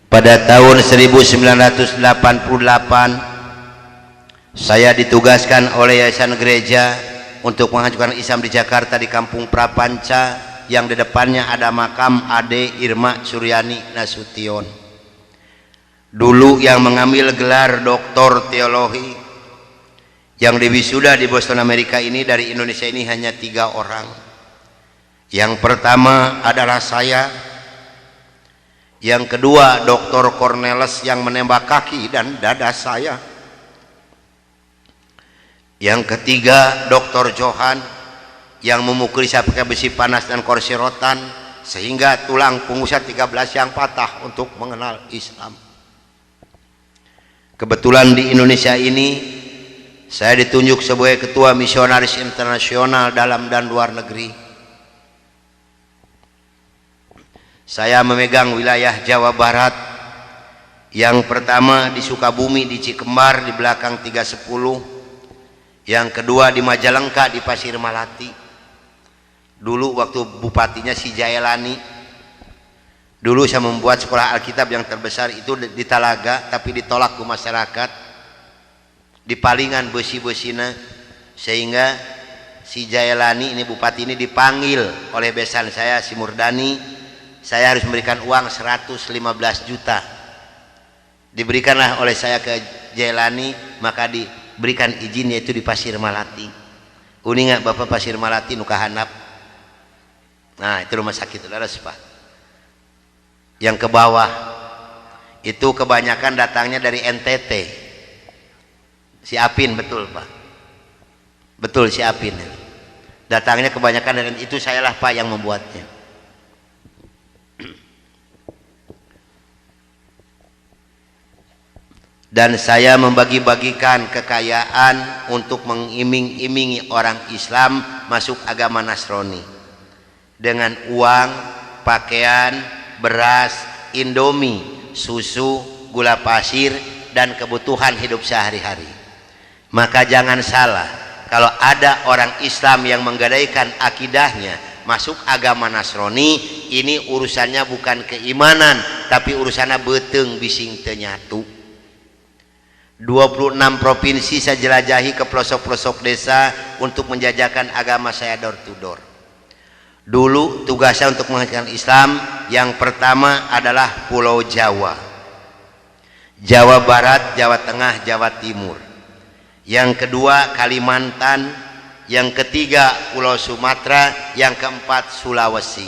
Pada tahun 1988 saya ditugaskan oleh Yayasan Gereja untuk menghancurkan Islam di Jakarta di Kampung Prapanca yang di depannya ada makam Ade Irma Suryani Nasution. Dulu yang mengambil gelar doktor teologi yang diwisuda di Boston Amerika ini dari Indonesia ini hanya 3 orang. Yang pertama adalah saya, yang kedua Dr. Cornelis yang menembak kaki dan dada saya, yang ketiga Dr. Johan yang memukuli saya pakai besi panas dan kursi rotan sehingga tulang punggung saya 13 yang patah untuk mengenal Islam. Kebetulan di Indonesia ini saya ditunjuk sebagai ketua misionaris internasional dalam dan luar negeri. Saya memegang wilayah Jawa Barat. Yang pertama di Sukabumi di Cikembar di belakang 310. Yang kedua di Majalengka di Pasir Malati. Dulu waktu bupatinya si Jaelani. Dulu saya membuat sekolah Alkitab yang terbesar itu di Talaga, tapi ditolak ke masyarakat. Di Palingan besi-besina, sehingga si Jaelani ini bupati ini dipanggil oleh besan saya si Murdani. Saya harus memberikan uang 115 juta. Diberikanlah oleh saya ke Jaelani, maka diberikan izin yaitu di Pasir Malati. Uningat Bapak Pasir Malati nu kahandap. Nah, itu rumah sakit leres Pak. Yang ke bawah itu kebanyakan datangnya dari NTT. Si Apin, betul Pak. Betul si Apin. Datangnya kebanyakan dari itu, sayalah Pak yang membuatnya. Dan saya membagi-bagikan kekayaan untuk mengiming-imingi orang Islam masuk agama Nasrani dengan uang, pakaian, beras, indomie, susu, gula pasir, dan kebutuhan hidup sehari-hari. Maka jangan salah, kalau ada orang Islam yang menggadaikan akidahnya masuk agama Nasrani, ini urusannya bukan keimanan, tapi urusannya beteng bising tenyatu. 26 provinsi saya jelajahi ke pelosok-pelosok desa untuk menjajakan agama saya door to door. Dulu tugas saya untuk menghancurkan Islam yang pertama adalah Pulau Jawa, Jawa Barat, Jawa Tengah, Jawa Timur. Yang kedua Kalimantan, yang ketiga Pulau Sumatera, yang keempat Sulawesi.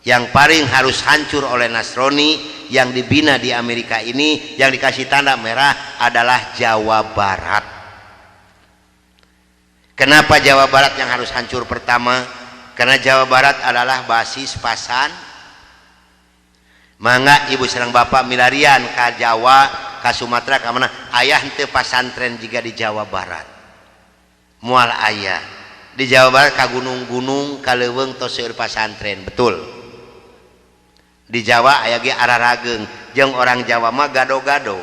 Yang paling harus hancur oleh Nasrani yang dibina di Amerika ini, yang dikasih tanda merah adalah Jawa Barat. Kenapa Jawa Barat yang harus hancur pertama? Karena Jawa Barat adalah basis pasan. Mangga ibu serang bapak milarian ke Jawa, ke Sumatera, ke mana ayah henteu pasantren juga di Jawa Barat. Mual ayah di Jawa Barat ke gunung-gunung, ke leuweung tos seueur pasantren, betul. Di Jawa aya ge ararageng, jeung orang Jawa mah gado-gado.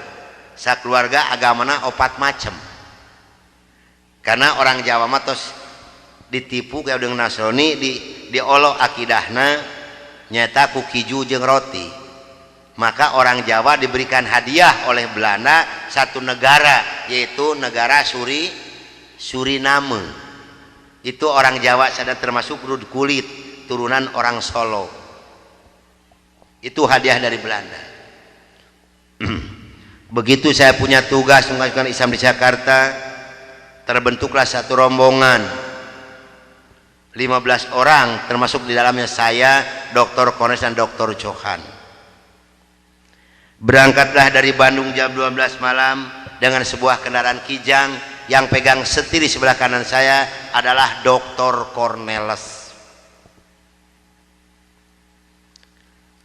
Sakeluarga agamana 4 macem. Karena orang Jawa mah tos ditipu kayak dengan Nasrani, diolo akidahna nyata ku kiju jeung roti. Maka orang Jawa diberikan hadiah oleh Belanda satu negara, yaitu negara Suriname. Itu orang Jawa sadar termasuk kulit turunan orang Solo. Itu hadiah dari Belanda. Begitu saya punya tugas menghancurkan Islam di Jakarta, terbentuklah satu rombongan 15 orang, termasuk di dalamnya saya, Dr. Cornelis dan Dr. Johan. Berangkatlah dari Bandung jam 12 malam dengan sebuah kendaraan Kijang. Yang pegang setir di sebelah kanan saya adalah Dr. Cornelis.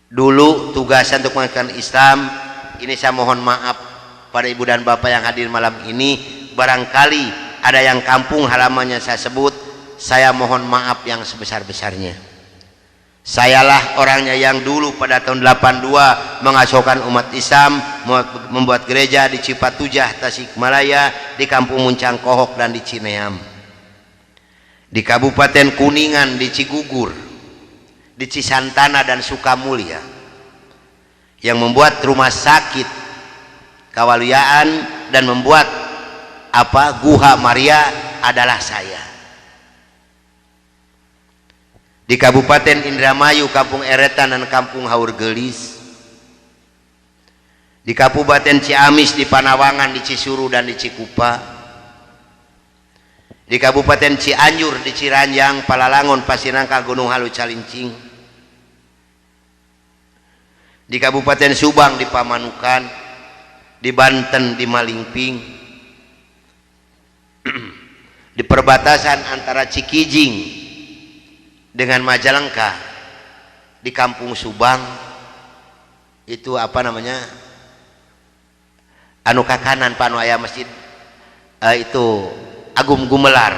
Dulu tugasan untuk menghancurkan Islam ini, saya mohon maaf pada ibu dan bapak yang hadir malam ini, barangkali ada yang kampung halamannya saya sebut, saya mohon maaf yang sebesar-besarnya. Sayalah orangnya yang dulu pada tahun 82 mengasuhkan umat Islam, membuat gereja di Cipatujah, Tasikmalaya, di Kampung Muncang Kohok, dan di Cineam, di Kabupaten Kuningan, di Cigugur, di Cisantana dan Sukamulya. yang membuat rumah sakit Kawaluyaan dan membuat Guha Maria adalah saya. Di Kabupaten Indramayu, Kampung Eretan dan Kampung Haurgelis, di Kabupaten Ciamis, di Panawangan, di Cisuru dan di Cikupa, di Kabupaten Cianjur, di Ciranjang, Palalangon, Pasinangka, Gunung Halu, Calincing, di Kabupaten Subang, di Pamanukan, di Banten, di Malingping, di perbatasan antara Cikijing dengan Majalengka, di Kampung Subang, itu anu kakanan Pak anu aya masjid itu Agung Gumelar,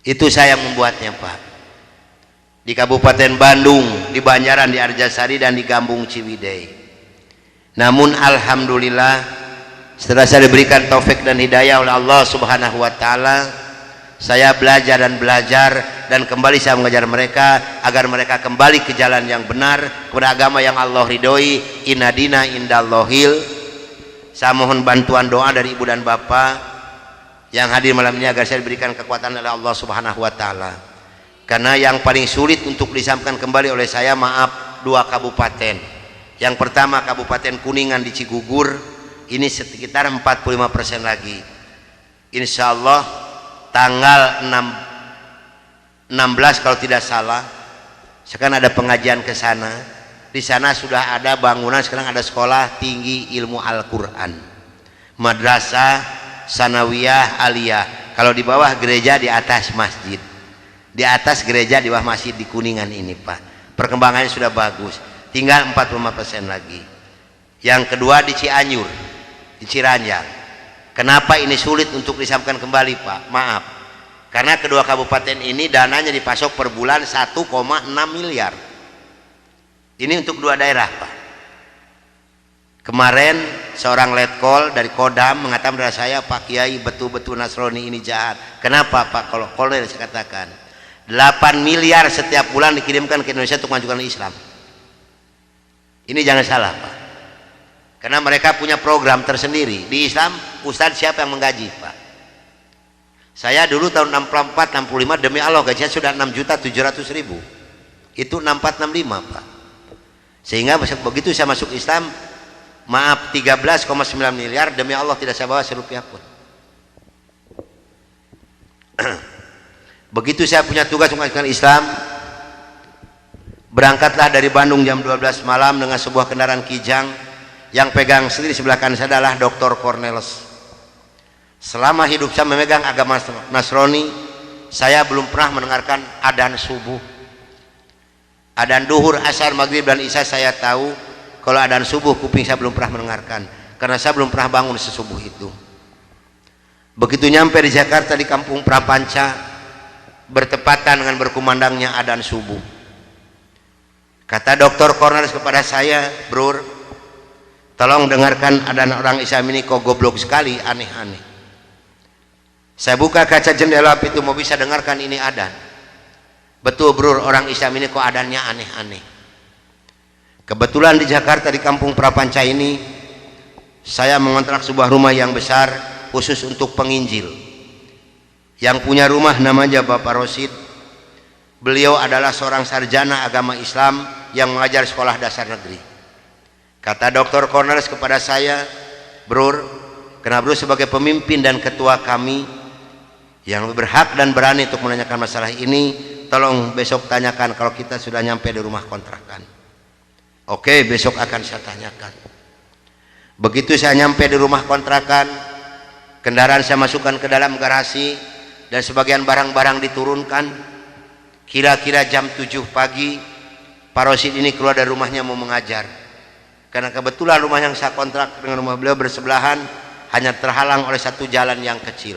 itu saya membuatnya Pak. Di Kabupaten Bandung, di Banjaran, di Arjasari dan di Gambung Ciwidey. Namun alhamdulillah setelah saya diberikan taufik dan hidayah oleh Allah Subhanahu wa taala, saya belajar dan kembali saya mengajar mereka agar mereka kembali ke jalan yang benar, kepada agama yang Allah ridhoi. Inna dina indallahil. Saya mohon bantuan doa dari ibu dan bapak yang hadir malam ini agar saya diberikan kekuatan oleh Allah Subhanahu wa taala. Karena yang paling sulit untuk disampaikan kembali oleh saya, maaf, 2 kabupaten. Yang pertama Kabupaten Kuningan di Cigugur, ini sekitar 45% lagi. Insya Allah tanggal 16 kalau tidak salah, sekarang ada pengajian ke sana. Di sana sudah ada bangunan, sekarang ada sekolah tinggi ilmu Al-Quran, madrasah sanawiyah aliyah. Kalau di bawah gereja, di atas masjid. Di atas gereja, di bawah masjid di Kuningan ini Pak. Perkembangannya sudah bagus, tinggal 45% lagi. Yang kedua di Cianjur, di Ciranjang. Kenapa ini sulit untuk disampaikan kembali Pak? Maaf, karena kedua kabupaten ini dananya dipasok per bulan 1,6 miliar. Ini untuk 2 daerah Pak. Kemarin seorang letkol dari Kodam mengatakan kepada saya, Pak Kiai, betul-betul Nasrani ini jahat. Kenapa Pak? Kalau kolonel saya katakan 8 miliar setiap bulan dikirimkan ke Indonesia untuk mengajukan Islam. Ini jangan salah Pak, karena mereka punya program tersendiri. Di Islam Ustadz siapa yang menggaji Pak? Saya dulu tahun 64 65 demi Allah gajinya sudah 6.700.000. Itu 64 65 Pak. Sehingga begitu saya masuk Islam, maaf, 13,9 miliar demi Allah tidak saya bawa serupiah pun. Begitu saya punya tugas mengajukan Islam, berangkatlah dari Bandung jam 12 malam dengan sebuah kendaraan Kijang. Yang pegang sendiri sebelah kanan saya adalah Dr. Cornelis. Selama hidup saya memegang agama Nasrani, saya belum pernah mendengarkan adzan subuh. Adzan duhur, asar, maghrib dan isya saya tahu. Kalau adzan subuh kuping saya belum pernah mendengarkan, karena saya belum pernah bangun sesubuh itu. Begitu nyampe di Jakarta di Kampung Prapanca, bertepatan dengan berkumandangnya adzan subuh. Kata Dr. Cornelis kepada saya, "Bro, tolong dengarkan adzan orang Islam ini kok goblok sekali, aneh-aneh." Saya buka kaca jendela itu mau bisa dengarkan ini adzan. Betul bro, orang Islam ini kok adzannya aneh-aneh. Kebetulan di Jakarta di Kampung Prapanca ini saya mengontrak sebuah rumah yang besar khusus untuk penginjil. Yang punya rumah namanya Bapak Rosid. Beliau adalah seorang sarjana agama Islam yang mengajar sekolah dasar negeri. Kata Dr. Cornelis kepada saya, "Bro, karena bro sebagai pemimpin dan ketua kami yang berhak dan berani untuk menanyakan masalah ini, tolong besok tanyakan kalau kita sudah nyampe di rumah kontrakan." Oke, besok akan saya tanyakan. Begitu saya nyampe di rumah kontrakan, kendaraan saya masukkan ke dalam garasi dan sebagian barang-barang diturunkan. Kira-kira jam 7 pagi Pak Rosid ini keluar dari rumahnya mau mengajar, karena kebetulan rumah yang saya kontrak dengan rumah beliau bersebelahan, hanya terhalang oleh satu jalan yang kecil.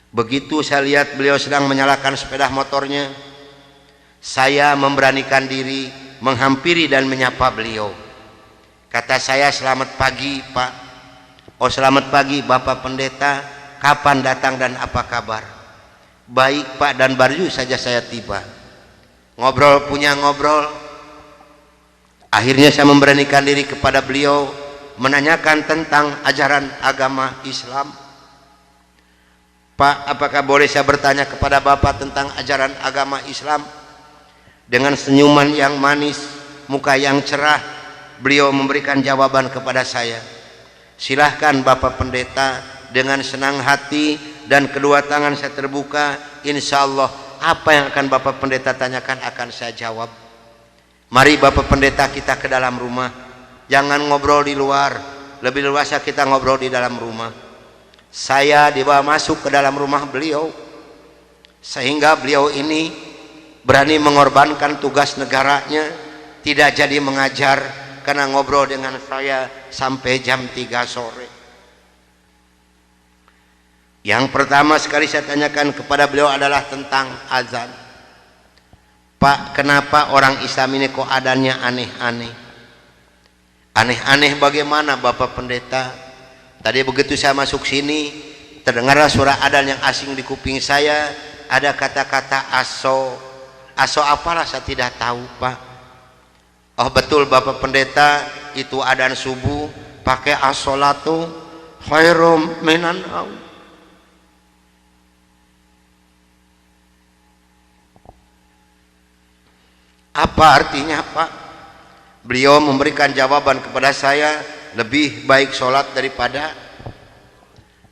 Begitu saya lihat beliau sedang menyalakan sepeda motornya, saya memberanikan diri menghampiri dan menyapa beliau. Kata saya, "Selamat pagi Pak." "Oh, selamat pagi Bapak Pendeta, kapan datang dan apa kabar?" "Baik Pak, dan baru saja saya tiba." ngobrol punya ngobrol. Akhirnya saya memberanikan diri kepada beliau menanyakan tentang ajaran agama Islam. Pak, apakah boleh saya bertanya kepada Bapak tentang ajaran agama Islam? Dengan senyuman yang manis, muka yang cerah, beliau memberikan jawaban kepada saya. Silahkan Bapak Pendeta. Dengan senang hati dan kedua tangan saya terbuka, insya Allah apa yang akan Bapak Pendeta tanyakan akan saya jawab. Mari Bapak Pendeta kita ke dalam rumah, jangan ngobrol di luar, lebih luasa kita ngobrol di dalam rumah. Saya dibawa masuk ke dalam rumah beliau, sehingga beliau ini berani mengorbankan tugas negaranya, tidak jadi mengajar karena ngobrol dengan saya sampai jam 3 sore. Yang pertama sekali saya tanyakan kepada beliau adalah tentang azan. Pak, kenapa orang Islam ini kok adanya aneh-aneh? Aneh-aneh bagaimana Bapak Pendeta? Tadi begitu saya masuk sini, terdengarlah suara adzan yang asing di kuping saya. Ada kata-kata aso. Aso apalah saya tidak tahu, Pak. Oh betul Bapak Pendeta, itu adzan subuh pakai as-sholatu khairum minan naum. Apa artinya, Pak? Beliau memberikan jawaban kepada saya, lebih baik sholat daripada.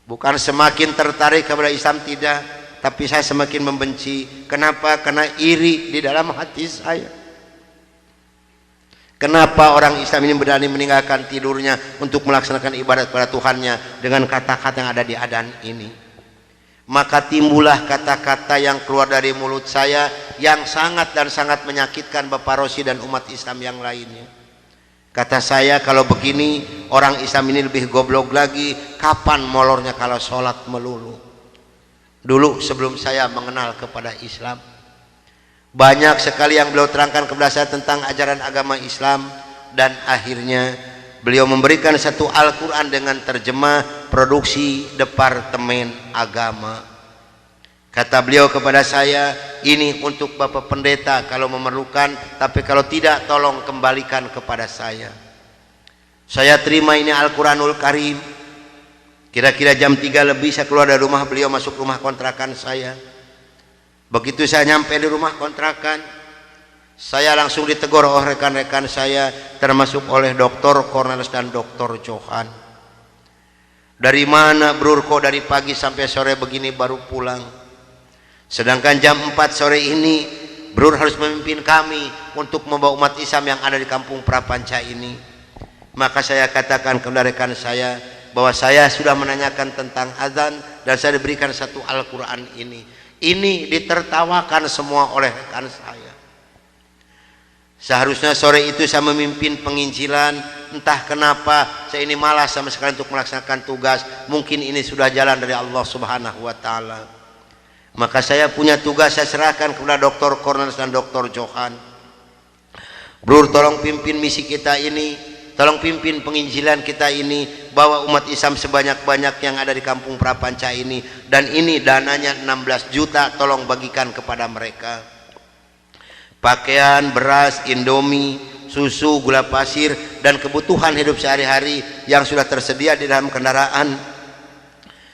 Bukan semakin tertarik kepada Islam, tidak, tapi saya semakin membenci. Kenapa? Karena iri di dalam hati saya. Kenapa orang Islam ini berani meninggalkan tidurnya untuk melaksanakan ibadat kepada Tuhannya dengan kata-kata yang ada di adzan ini? Maka timbullah kata-kata yang keluar dari mulut saya yang sangat dan sangat menyakitkan Bapak Rosi dan umat Islam yang lainnya. Kata saya, kalau begini orang Islam ini lebih goblok lagi, kapan molornya kalau sholat melulu? Dulu sebelum saya mengenal kepada Islam, banyak sekali yang beliau terangkan kepada saya tentang ajaran agama Islam, dan akhirnya beliau memberikan satu Al-Quran dengan terjemah produksi Departemen Agama. Kata beliau kepada saya, ini untuk Bapak Pendeta kalau memerlukan, tapi kalau tidak tolong kembalikan kepada saya. Saya terima ini Al-Quranul Karim. Kira-kira jam 3 lebih saya keluar dari rumah beliau, masuk rumah kontrakan saya. Begitu saya nyampe di rumah kontrakan, saya langsung ditegur oleh rekan-rekan saya, termasuk oleh Dr. Cornelis dan Dr. Johan. Dari mana Brur, kok dari pagi sampai sore begini baru pulang? Sedangkan jam 4 sore ini Brur harus memimpin kami untuk membawa umat Islam yang ada di kampung Prapanca ini. Maka saya katakan kepada rekan saya bahwa saya sudah menanyakan tentang azan dan saya diberikan satu Al-Quran ini. Ini ditertawakan semua oleh rekan saya. Seharusnya sore itu saya memimpin penginjilan, entah kenapa saya ini malas sama sekali untuk melaksanakan tugas. Mungkin ini sudah jalan dari Allah Subhanahu wa Ta'ala. Maka saya punya tugas, saya serahkan kepada Dr. Cornelis dan Dr. Johan. Brur, tolong pimpin misi kita ini, tolong pimpin penginjilan kita ini, bawa umat Islam sebanyak-banyak yang ada di kampung Prapanca ini, dan ini dananya 16 juta, tolong bagikan kepada mereka. Pakaian, beras, indomie, susu, gula pasir, dan kebutuhan hidup sehari-hari yang sudah tersedia di dalam kendaraan,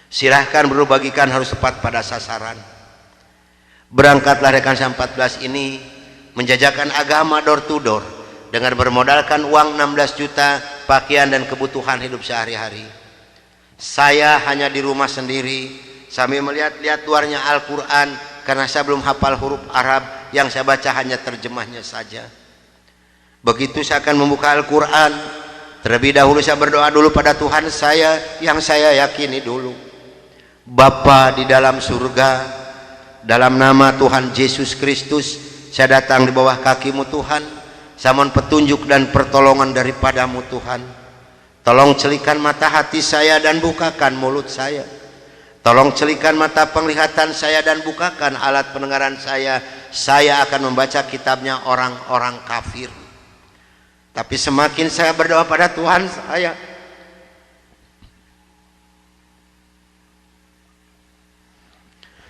silahkan Bro bagikan, harus tepat pada sasaran. Berangkatlah rekan saya 14 ini menjajakan agama door to door dengan bermodalkan uang 16 juta, pakaian dan kebutuhan hidup sehari-hari. Saya hanya di rumah sendiri sambil melihat-lihat luarnya Al-Quran karena saya belum hafal huruf Arab, yang saya baca hanya terjemahnya saja. Begitu saya akan membuka Al-Quran, terlebih dahulu saya berdoa dulu pada Tuhan saya yang saya yakini dulu. Bapa di dalam surga, dalam nama Tuhan Yesus Kristus, saya datang di bawah kaki-Mu Tuhan. Saya mohon petunjuk dan pertolongan daripadamu Tuhan. Tolong celikan mata hati saya dan bukakan mulut saya. Tolong celikan mata penglihatan saya dan bukakan alat pendengaran saya. Saya akan membaca kitabnya orang-orang kafir. Tapi semakin saya berdoa pada Tuhan saya,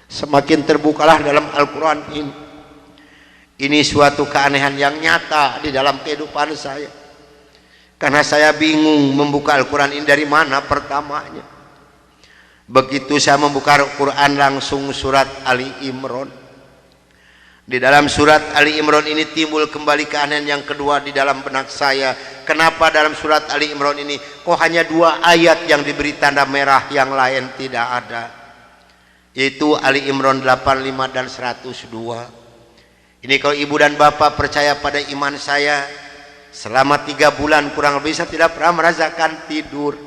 semakin terbukalah dalam Al-Quran ini Ini suatu keanehan yang nyata di dalam kehidupan saya. Karena saya bingung membuka Al-Quran ini dari mana pertamanya. Begitu saya membuka Al-Quran langsung surat Ali Imran. Di dalam surat Ali Imran ini timbul kembali keanehan yang kedua di dalam benak saya. Kenapa dalam surat Ali Imran ini kok hanya 2 ayat yang diberi tanda merah, yang lain tidak ada? Yaitu Ali Imran 85 dan 102. Ini kalau ibu dan bapak percaya pada iman saya, selama 3 bulan kurang lebih saya tidak pernah merasakan tidur,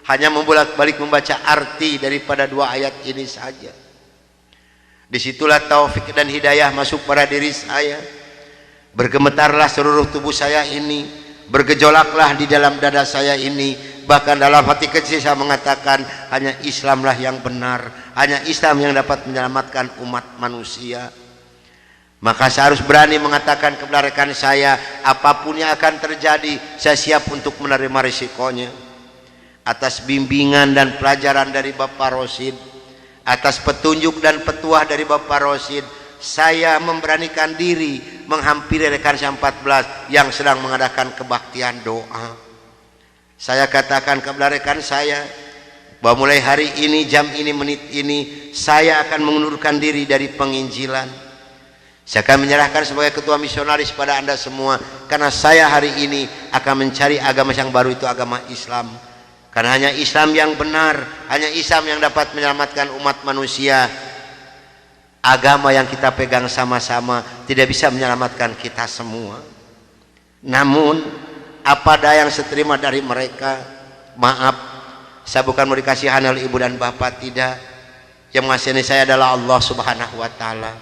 hanya membolak-balik membaca arti daripada 2 ayat ini saja. Disitulah taufik dan hidayah masuk pada diri saya. Bergemetarlah seluruh tubuh saya ini, bergejolaklah di dalam dada saya ini. Bahkan dalam hati kecil saya mengatakan, hanya Islamlah yang benar, hanya Islam yang dapat menyelamatkan umat manusia. Maka saya harus berani mengatakan kepada rekan saya, apapun yang akan terjadi, saya siap untuk menerima risikonya. Atas bimbingan dan pelajaran dari Bapak Rosid, atas petunjuk dan petuah dari Bapak Rosid, saya memberanikan diri menghampiri rekan saya 14 yang sedang mengadakan kebaktian doa. Saya katakan kepada rekan saya bahwa mulai hari ini, jam ini, menit ini, saya akan mengundurkan diri dari penginjilan. Saya akan menyerahkan sebagai ketua misionaris pada Anda semua, karena saya hari ini akan mencari agama yang baru, itu agama Islam. Karena hanya Islam yang benar, hanya Islam yang dapat menyelamatkan umat manusia. Agama yang kita pegang sama-sama tidak bisa menyelamatkan kita semua. Namun apa daya yang saya terima dari mereka, maaf, saya bukan mau dikasihan oleh ibu dan bapak, tidak. Yang mengasihani saya adalah Allah Subhanahu wa Ta'ala.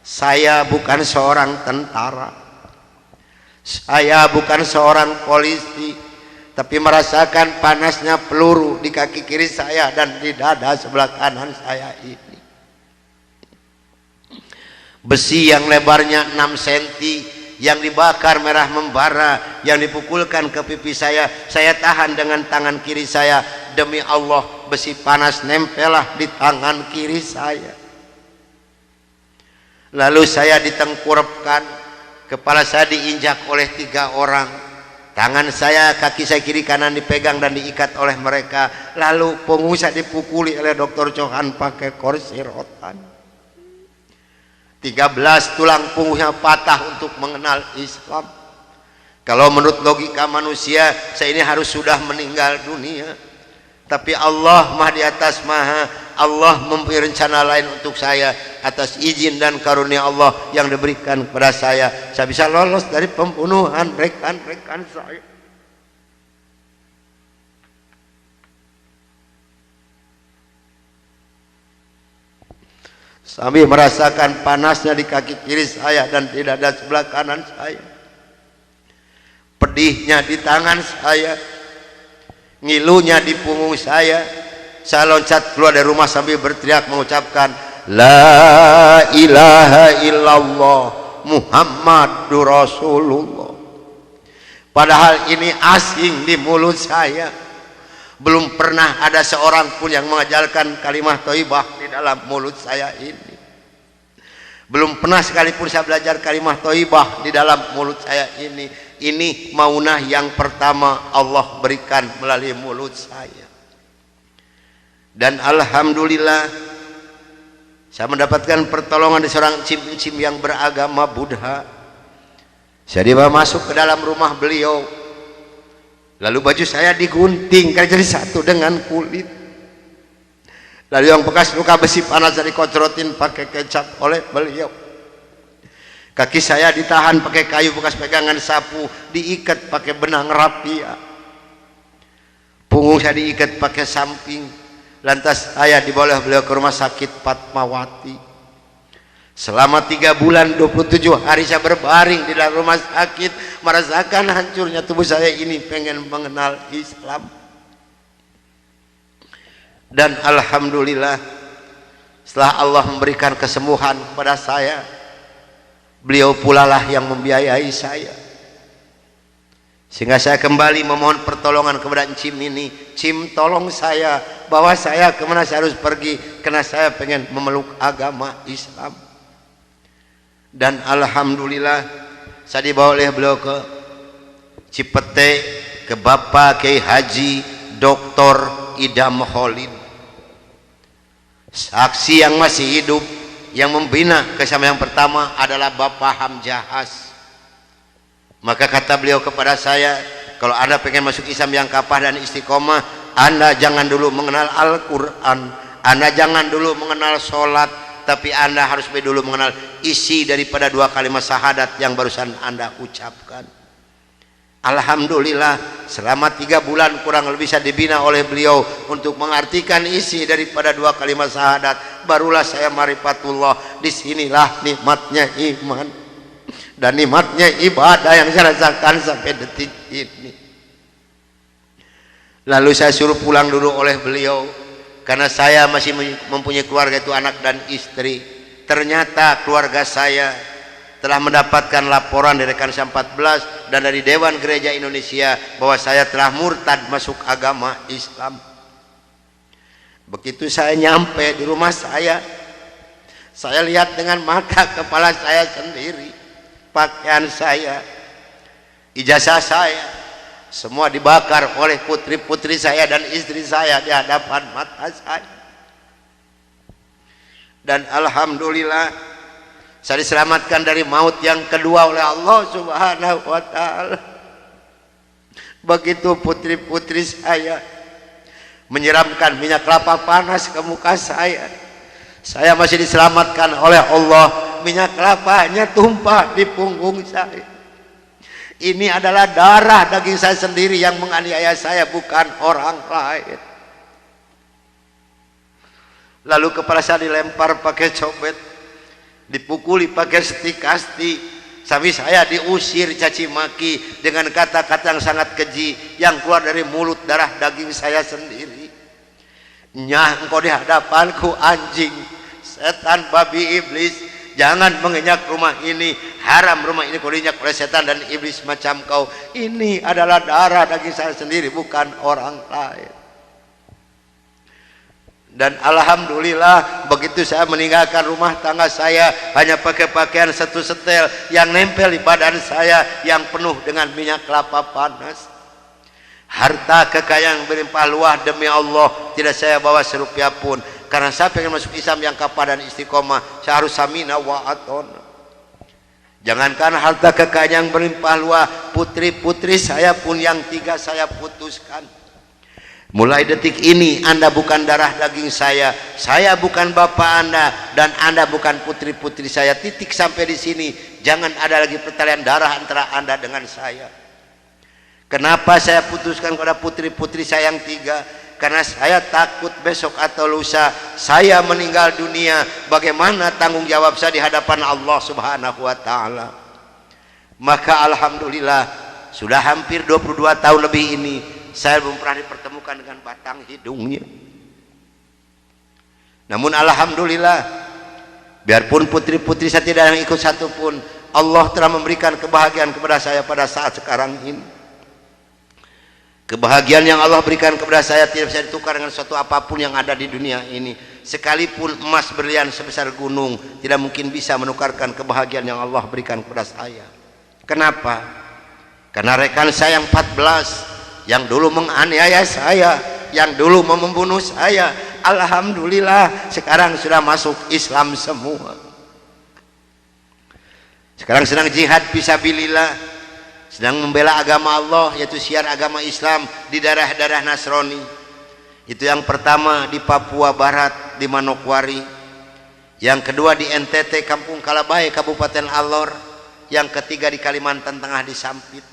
Saya bukan seorang tentara, saya bukan seorang polisi, tapi merasakan panasnya peluru di kaki kiri saya dan di dada sebelah kanan saya ini. Besi yang lebarnya 6 cm yang dibakar merah membara, yang dipukulkan ke pipi saya tahan dengan tangan kiri saya. Demi Allah, besi panas nempellah di tangan kiri saya. Lalu saya ditengkurapkan, kepala saya diinjak oleh 3 orang, tangan saya, kaki saya kiri kanan dipegang dan diikat oleh mereka. Lalu punggung saya dipukuli oleh Dr. Johan pakai kursi rotan. 13 tulang punggungnya patah untuk mengenal Islam. Kalau menurut logika manusia, saya ini harus sudah meninggal dunia. Tapi Allah Maha di atas maha, Allah mempunyai rencana lain untuk saya. Atas izin dan karunia Allah yang diberikan kepada saya bisa lolos dari pembunuhan rekan-rekan saya. Sambil merasakan panasnya di kaki kiri saya dan di dada sebelah kanan saya, pedihnya di tangan saya, ngilunya di punggung saya loncat keluar dari rumah sambil berteriak mengucapkan La ilaha illallah Muhammadur Rasulullah. Padahal ini asing di mulut saya. Belum pernah ada seorang pun yang mengajarkan kalimat thayyibah di dalam mulut saya ini. Belum pernah sekalipun saya belajar kalimat thayyibah di dalam mulut saya ini. Ini maunah yang pertama Allah berikan melalui mulut saya. Dan alhamdulillah saya mendapatkan pertolongan dari seorang cim-cim yang beragama Buddha. Saya dibawa masuk ke dalam rumah beliau. Lalu baju saya digunting karena jadi satu dengan kulit. Lalu yang bekas luka besi panas dari dikocorotin pakai kecap oleh beliau. Kaki saya ditahan pakai kayu bekas pegangan sapu, diikat pakai benang rapia. Punggung saya diikat pakai samping. Lantas saya dibawa beliau ke rumah sakit Fatmawati. Selama 3 bulan 27 hari saya berbaring di dalam rumah sakit, merasakan hancurnya tubuh saya ini, pengen mengenal Islam. Dan alhamdulillah, setelah Allah memberikan kesembuhan kepada saya, beliau pula lah yang membiayai saya. Sehingga saya kembali memohon pertolongan kepada Cim ini. Cim, tolong saya, bawa saya kemana saya harus pergi, karena saya pengen memeluk agama Islam. Dan alhamdulillah saya dibawa oleh beliau ke Cipete, ke Bapak Kiai Haji Dr. Idam Khalid, saksi yang masih hidup yang membina kesama. Yang pertama adalah Bapak Hamjahas. Maka kata beliau kepada saya, kalau Anda pengen masuk Islam yang kafah dan istiqomah, Anda jangan dulu mengenal Al-Quran, Anda jangan dulu mengenal sholat, tapi Anda harus dulu mengenal isi daripada dua kalimat syahadat yang barusan Anda ucapkan. Alhamdulillah selama 3 bulan kurang lebih saya dibina oleh beliau untuk mengartikan isi daripada dua kalimat syahadat. Barulah saya marifatullah. Disinilah nikmatnya iman dan nikmatnya ibadah yang saya rasakan sampai detik ini. Lalu saya suruh pulang dulu oleh beliau karena saya masih mempunyai keluarga, itu anak dan istri. Ternyata keluarga saya telah mendapatkan laporan dari Kansa 14 dan dari Dewan Gereja Indonesia bahwa saya telah murtad masuk agama Islam. Begitu saya nyampe di rumah saya lihat dengan mata kepala saya sendiri, pakaian saya, ijazah saya, semua dibakar oleh putri-putri saya dan istri saya di hadapan mata saya. Dan alhamdulillah saya diselamatkan dari maut yang kedua oleh Allah Subhanahu wa ta'ala. Begitu putri-putri saya menyiramkan minyak kelapa panas ke muka saya masih diselamatkan oleh Allah. Minyak kelapanya tumpah di punggung saya. Ini adalah darah daging saya sendiri yang menganiaya saya, bukan orang lain. Lalu kepala saya dilempar pakai cobek, dipukuli pakai setikasti, sampai saya diusir caci maki dengan kata-kata yang sangat keji yang keluar dari mulut darah daging saya sendiri. Nyah, engkau di hadapanku anjing, setan, babi, iblis, jangan menginjak rumah ini, haram rumah ini kau diinjak oleh setan dan iblis macam kau. Ini adalah darah daging saya sendiri, bukan orang lain. Dan alhamdulillah begitu saya meninggalkan rumah tangga saya hanya pakai pakaian satu setel yang nempel di badan saya yang penuh dengan minyak kelapa panas. Harta kekayaan berlimpah luah demi Allah tidak saya bawa serupiah pun, karena saya pengen masuk Islam yang kafah dan istiqomah. Saya harus samina wa atona. Jangankan harta kekayaan yang berlimpah luah, putri-putri saya pun yang 3 saya putuskan. Mulai detik ini Anda bukan darah daging saya bukan bapak Anda, dan Anda bukan putri-putri saya. Titik sampai di sini. Jangan ada lagi pertalian darah antara Anda dengan saya. Kenapa saya putuskan kepada putri-putri saya yang 3? Karena saya takut besok atau lusa saya meninggal dunia, bagaimana tanggung jawab saya di hadapan Allah Subhanahu wa ta'ala. Maka alhamdulillah sudah hampir 22 tahun lebih ini saya belum pernah dipertemukan dengan batang hidungnya. Namun alhamdulillah, biarpun putri-putri saya tidak yang ikut satu pun, Allah telah memberikan kebahagiaan kepada saya pada saat sekarang ini. Kebahagiaan yang Allah berikan kepada saya tidak bisa ditukar dengan sesuatu apapun yang ada di dunia ini. Sekalipun emas berlian sebesar gunung tidak mungkin bisa menukarkan kebahagiaan yang Allah berikan kepada saya. Kenapa? Karena rekan saya yang 14 yang dulu menganiaya saya, yang dulu membunuh saya, alhamdulillah sekarang sudah masuk Islam semua. Sekarang sedang jihad fisabilillah, sedang membela agama Allah, yaitu syiar agama Islam di daerah-daerah Nasrani. Itu yang pertama di Papua Barat di Manokwari, yang kedua di NTT Kampung Kalabai Kabupaten Alor, yang ketiga di Kalimantan Tengah di Sampit.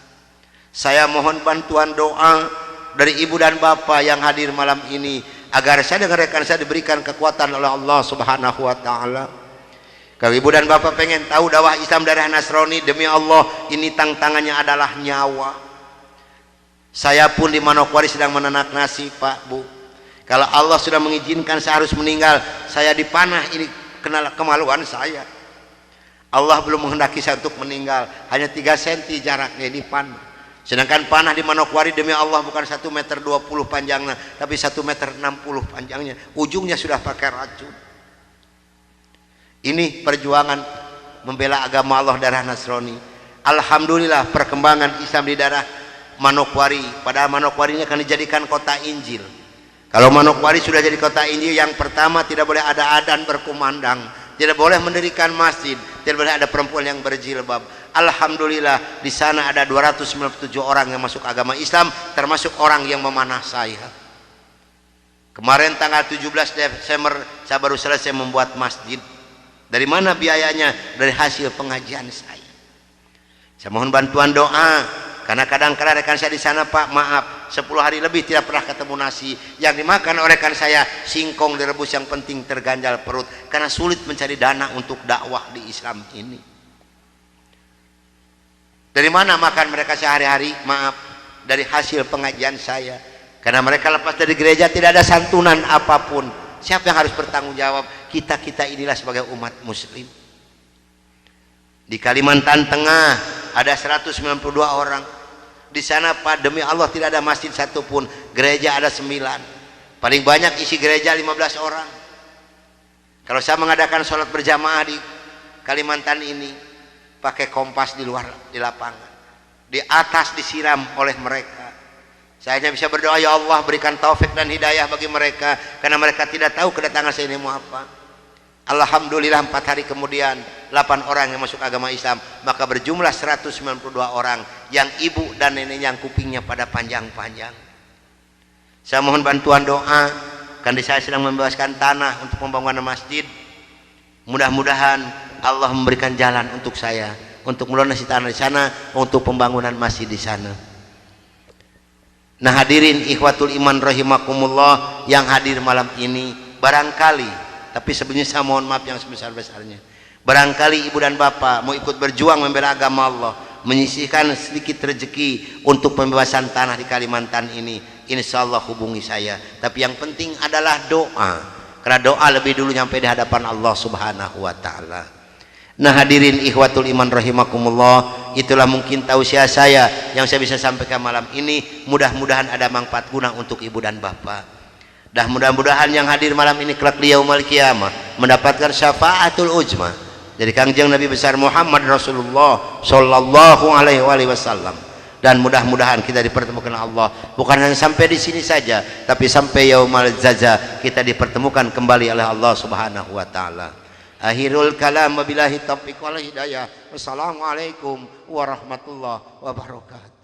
Saya mohon bantuan doa dari ibu dan bapak yang hadir malam ini agar saya dengan rekan saya diberikan kekuatan oleh Allah Subhanahu wa ta'ala. Kalau ibu dan bapak pengen tahu dakwah Islam daerah Nasrani, demi Allah ini tantangannya adalah nyawa. Saya pun di Manokwari sedang menanak nasi, Pak, Bu. Kalau Allah sudah mengizinkan saya harus meninggal, saya dipanah, ini kenal kemaluan saya. Allah belum menghendaki saya untuk meninggal, hanya 3 cm jaraknya dipanah. Sedangkan panah di Manokwari demi Allah bukan 1,20 meter panjangnya, tapi 1,60 meter panjangnya. Ujungnya sudah pakai racun. Ini perjuangan membela agama Allah daerah Nasrani. Alhamdulillah perkembangan Islam di daerah Manokwari. Padahal Manokwari ini akan dijadikan kota Injil. Kalau Manokwari sudah jadi kota Injil, yang pertama tidak boleh ada adzan berkumandang, tidak boleh mendirikan masjid, tidak boleh ada perempuan yang berjilbab. Alhamdulillah di sana ada 297 orang yang masuk agama Islam, termasuk orang yang memanah saya. Kemarin tanggal 17 Desember saya baru selesai membuat masjid. Dari mana biayanya? Dari hasil pengajian saya. Saya mohon bantuan doa, karena kadang-kadang rekan saya di sana, Pak, maaf, 10 hari lebih tidak pernah ketemu nasi. Yang dimakan oleh rekan saya singkong direbus, yang penting terganjal perut, karena sulit mencari dana untuk dakwah di Islam ini. Dari mana makan mereka sehari-hari? Maaf, dari hasil pengajian saya. Karena mereka lepas dari gereja tidak ada santunan apapun. Siapa yang harus bertanggung jawab? Kita inilah sebagai umat muslim. Di Kalimantan Tengah ada 192 orang. Di sana, Pak, demi Allah tidak ada masjid satupun. Gereja ada 9. Paling banyak isi gereja 15 orang. Kalau saya mengadakan sholat berjamaah di Kalimantan ini, pakai kompas di luar, di lapangan, di atas disiram oleh mereka. Saya hanya bisa berdoa, ya Allah berikan taufik dan hidayah bagi mereka, karena mereka tidak tahu kedatangan saya ini mau apa. Alhamdulillah 4 hari kemudian 8 orang yang masuk agama Islam, maka berjumlah 192 orang yang ibu dan neneknya yang kupingnya pada panjang-panjang. Saya mohon bantuan doa, karena saya sedang membebaskan tanah untuk pembangunan masjid. Mudah-mudahan Allah memberikan jalan untuk saya untuk melunasi tanah di sana, untuk pembangunan masjid di sana. Nah hadirin ikhwatul iman rahimakumullah yang hadir malam ini, barangkali, tapi sebenarnya saya mohon maaf yang sebesar-besarnya, barangkali ibu dan bapak mau ikut berjuang membela agama Allah, menyisihkan sedikit rezeki untuk pembebasan tanah di Kalimantan ini, insya Allah hubungi saya. Tapi yang penting adalah doa, karena doa lebih dulu nyampe di hadapan Allah subhanahu wa ta'ala. Nah hadirin ikhwatul iman rahimakumullah, itulah mungkin tausiah saya yang saya bisa sampaikan malam ini. Mudah-mudahan ada manfaat guna untuk ibu dan bapak. Dan mudah-mudahan yang hadir malam ini kelak di yaumul qiyamah mendapatkan syafaatul uzma dari Kangjeng Nabi besar Muhammad Rasulullah sallallahu alaihi wasallam. Dan mudah-mudahan kita dipertemukan Allah, bukan hanya sampai di sini saja, tapi sampai yaumul jaza kita dipertemukan kembali oleh Allah subhanahu wa ta'ala. Akhirul kalam, wabillahi taufiq wal hidayah. Wassalamualaikum warahmatullahi wabarakatuh.